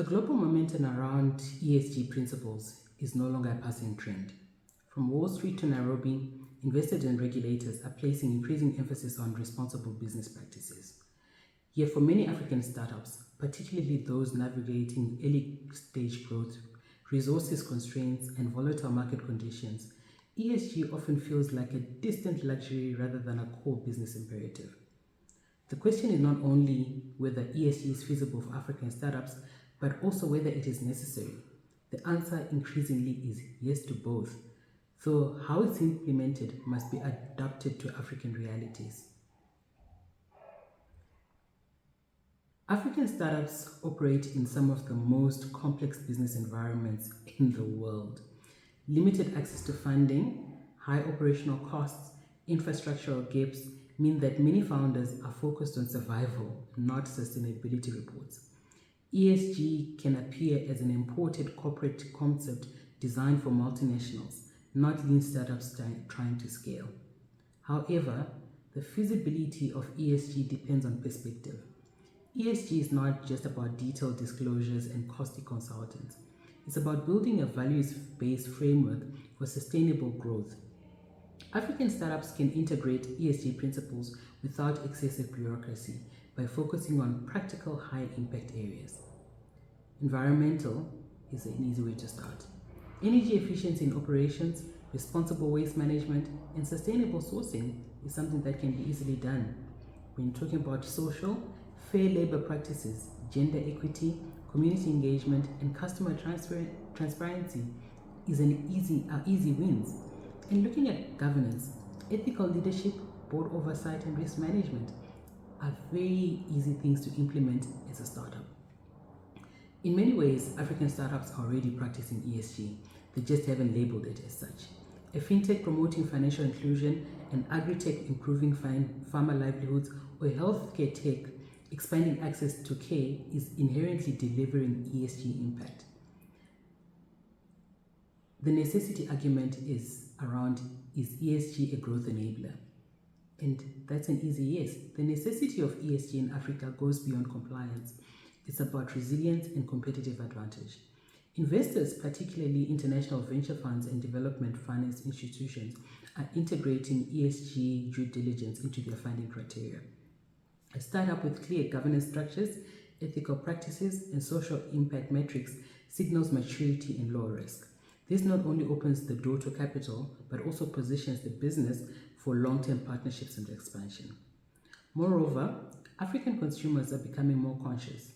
The global momentum around ESG principles is no longer a passing trend. From Wall Street to Nairobi, investors and regulators are placing increasing emphasis on responsible business practices. Yet for many African startups, particularly those navigating early-stage growth, resources constraints, and volatile market conditions, ESG often feels like a distant luxury rather than a core business imperative. The question is not only whether ESG is feasible for African startups, but also whether it is necessary. The answer increasingly is yes to both, though how it's implemented must be adapted to African realities. African startups operate in some of the most complex business environments in the world. Limited access to funding, high operational costs, infrastructural gaps mean that many founders are focused on survival, not sustainability reports. ESG can appear as an imported corporate concept designed for multinationals, not lean startups trying to scale. However, the feasibility of ESG depends on perspective. ESG is not just about detailed disclosures and costly consultants. It's about building a values-based framework for sustainable growth. African startups can integrate ESG principles without excessive bureaucracy by focusing on practical high-impact areas. Environmental is an easy way to start. Energy efficiency in operations, responsible waste management, and sustainable sourcing is something that can be easily done. When talking about social, fair labor practices, gender equity, community engagement, and customer transparency are easy wins. And looking at governance, ethical leadership, board oversight, and risk management are very easy things to implement as a startup. In many ways, African startups are already practicing ESG. They just haven't labeled it as such. A fintech promoting financial inclusion, an agri-tech improving farmer livelihoods, or a healthcare tech expanding access to care is inherently delivering ESG impact. The necessity argument is ESG a growth enabler? And that's an easy yes. The necessity of ESG in Africa goes beyond compliance. It's about resilience and competitive advantage. Investors, particularly international venture funds and development finance institutions, are integrating ESG due diligence into their funding criteria. A startup with clear governance structures, ethical practices, and social impact metrics signals maturity and low risk. This not only opens the door to capital, but also positions the business for long-term partnerships and expansion. Moreover, African consumers are becoming more conscious.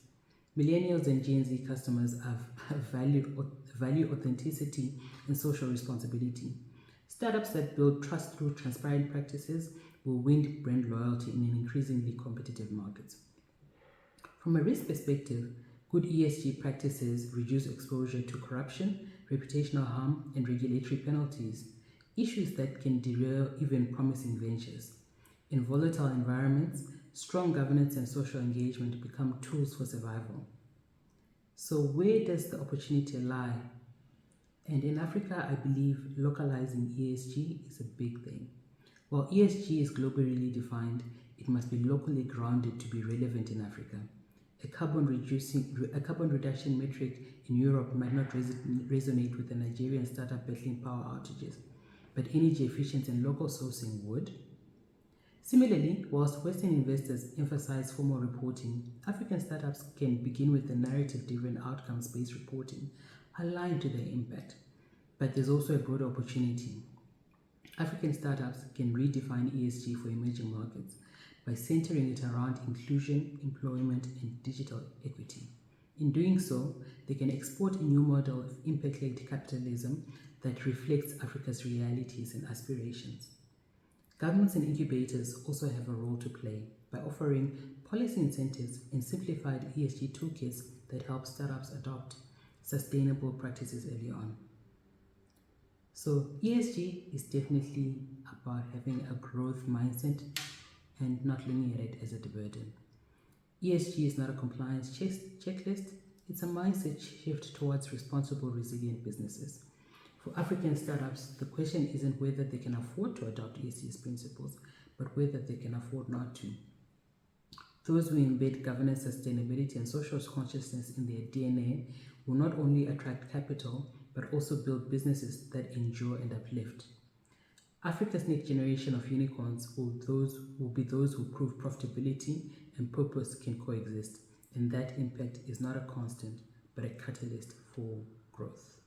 Millennials and Gen Z customers value authenticity and social responsibility. Startups that build trust through transparent practices will win brand loyalty in an increasingly competitive market. From a risk perspective, good ESG practices reduce exposure to corruption, reputational harm, and regulatory penalties, issues that can derail even promising ventures. In volatile environments, strong governance and social engagement become tools for survival. So where does the opportunity lie? And in Africa, I believe localizing ESG is a big thing. While ESG is globally defined, it must be locally grounded to be relevant in Africa. A carbon reduction metric in Europe might not resonate with a Nigerian startup battling power outages, but energy efficiency and local sourcing would. Similarly, whilst Western investors emphasize formal reporting, African startups can begin with the narrative-driven outcomes-based reporting aligned to their impact. But there's also a broader opportunity. African startups can redefine ESG for emerging markets by centering it around inclusion, employment, and digital equity. In doing so, they can export a new model of impact-led capitalism that reflects Africa's realities and aspirations. Governments and incubators also have a role to play by offering policy incentives and simplified ESG toolkits that help startups adopt sustainable practices early on. So ESG is definitely about having a growth mindset and not looking at it as a burden. ESG is not a compliance checklist, it's a mindset shift towards responsible, resilient businesses. For African startups, the question isn't whether they can afford to adopt ESG principles, but whether they can afford not to. Those who embed governance, sustainability, and social consciousness in their DNA will not only attract capital, but also build businesses that endure and uplift. Africa's next generation of unicorns will be those who prove profitability and purpose can coexist, and that impact is not a constant, but a catalyst for growth.